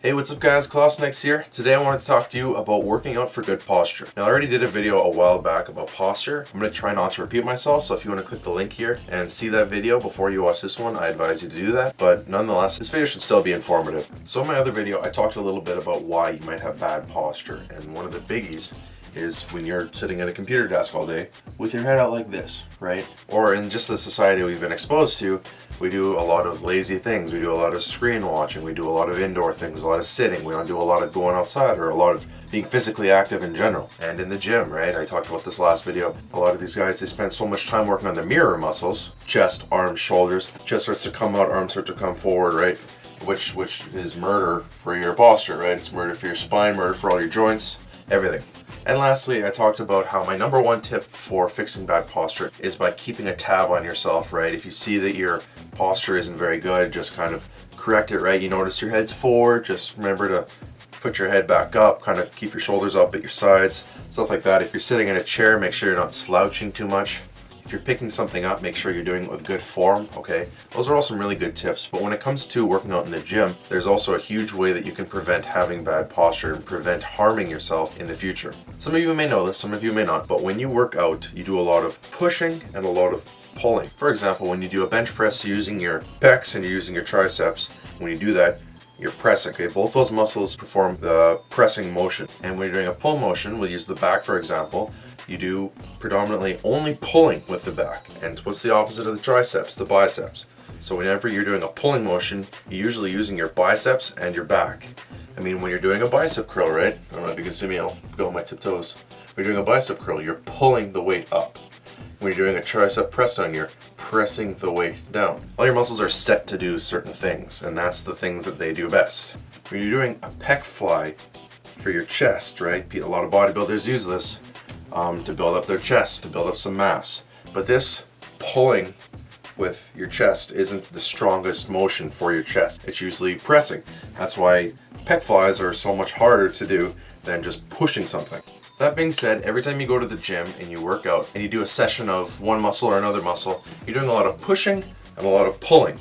Hey, what's up guys, Clausnex here. Today I wanted to talk to you about working out for good posture. Now I already did a video a while back about posture. I'm going to try not to repeat myself, so if you want to click the link here and see that video before you watch this one, I advise you to do that. But nonetheless, this video should still be informative. So in my other video, I talked a little bit about why you might have bad posture, and one of the biggies is when you're sitting at a computer desk all day with your head out like this, right? Or in just the society we've been exposed to, we do a lot of lazy things. We do a lot of screen watching. We do a lot of indoor things, a lot of sitting. We don't do a lot of going outside or a lot of being physically active in general. And in the gym, right? I talked about this last video. A lot of these guys, they spend so much time working on their mirror muscles, chest, arms, shoulders. Chest starts to come out, arms start to come forward, right? Which is murder for your posture, right? It's murder for your spine, murder for all your joints, everything. And lastly, I talked about how my number one tip for fixing bad posture is by keeping a tab on yourself, right? If you see that your posture isn't very good, just kind of correct it, right? You notice your head's forward, just remember to put your head back up, kind of keep your shoulders up at your sides, stuff like that. If you're sitting in a chair, make sure you're not slouching too much. If you're picking something up, make sure you're doing it with good form, okay? Those are all some really good tips. But when it comes to working out in the gym, there's also a huge way that you can prevent having bad posture and prevent harming yourself in the future. Some of you may know this, some of you may not, but when you work out, you do a lot of pushing and a lot of pulling. For example, when you do a bench press, you're using your pecs and you're using your triceps. When you do that, you're pressing, okay? Both those muscles perform the pressing motion. And when you're doing a pull motion, we'll use the back for example, you do predominantly only pulling with the back. And what's the opposite of the triceps? The biceps. So whenever you're doing a pulling motion, you're usually using your biceps and your back. I mean, when you're doing a bicep curl, right? I don't know if you can see me, I'll go on my tiptoes. When you're doing a bicep curl, you're pulling the weight up. When you're doing a tricep press down, you're pressing the weight down. All your muscles are set to do certain things, and that's the things that they do best. When you're doing a pec fly for your chest, right? A lot of bodybuilders use this to build up their chest, to build up some mass. But this pulling with your chest isn't the strongest motion for your chest. It's usually pressing. That's why pec flies are so much harder to do than just pushing something. That being said, every time you go to the gym and you work out and you do a session of one muscle or another muscle, you're doing a lot of pushing and a lot of pulling.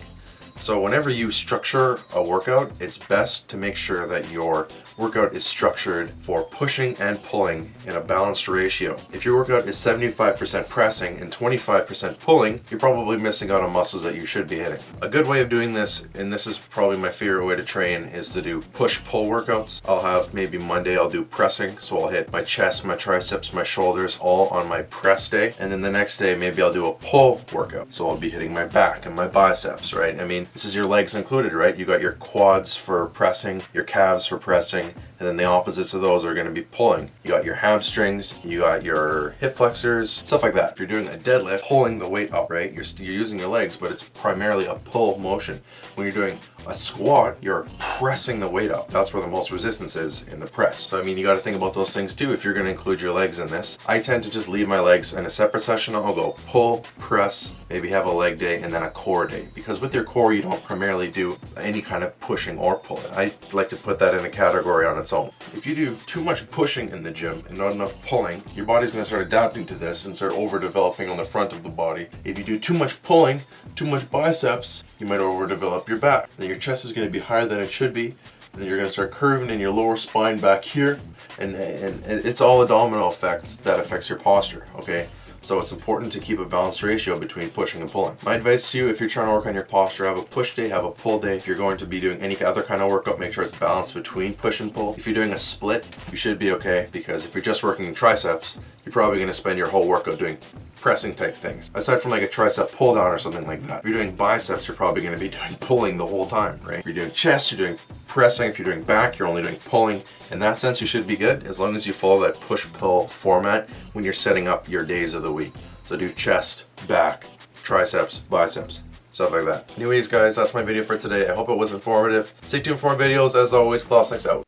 So whenever you structure a workout, it's best to make sure that your workout is structured for pushing and pulling in a balanced ratio. If your workout is 75% pressing and 25% pulling, you're probably missing out on muscles that you should be hitting. A good way of doing this, and this is probably my favorite way to train, is to do push-pull workouts. I'll have maybe Monday I'll do pressing, so I'll hit my chest, my triceps, my shoulders all on my press day. And then the next day maybe I'll do a pull workout. So I'll be hitting my back and my biceps, right? I mean, this is your legs included, right? You got your quads for pressing, your calves for pressing, and then the opposites of those are going to be pulling. You got your hamstrings, you got your hip flexors, stuff like that. If you're doing a deadlift, pulling the weight up, right? You're using your legs, but it's primarily a pull motion. When you're doing a squat, you're pressing the weight up. That's where the most resistance is, in the press. So I mean, you got to think about those things too if you're going to include your legs in this. I tend to just leave my legs in a separate session. I'll go pull, press, maybe have a leg day, and then a core day. Because with your core, you don't primarily do any kind of pushing or pulling. I like to put that in a category on its own. If you do too much pushing in the gym and not enough pulling, your body's going to start adapting to this and start overdeveloping on the front of the body. If you do too much pulling, too much biceps, you might overdevelop your back. Then your chest is going to be higher than it should be. And then you're going to start curving in your lower spine back here. And it's all a domino effect that affects your posture, okay? So it's important to keep a balanced ratio between pushing and pulling. My advice to you, if you're trying to work on your posture, have a push day, have a pull day. If you're going to be doing any other kind of workout, make sure it's balanced between push and pull. If you're doing a split, you should be okay, because if you're just working triceps, you're probably going to spend your whole workout doing pressing type things. Aside from like a tricep pull down or something like that. If you're doing biceps, you're probably going to be doing pulling the whole time, right? If you're doing chest, you're doing pressing. If you're doing back, you're only doing pulling. In that sense, you should be good as long as you follow that push-pull format when you're setting up your days of the week. So do chest, back, triceps, biceps, stuff like that. Anyways guys, that's my video for today. I hope it was informative. Stay tuned for more videos. As always, Clausnex out.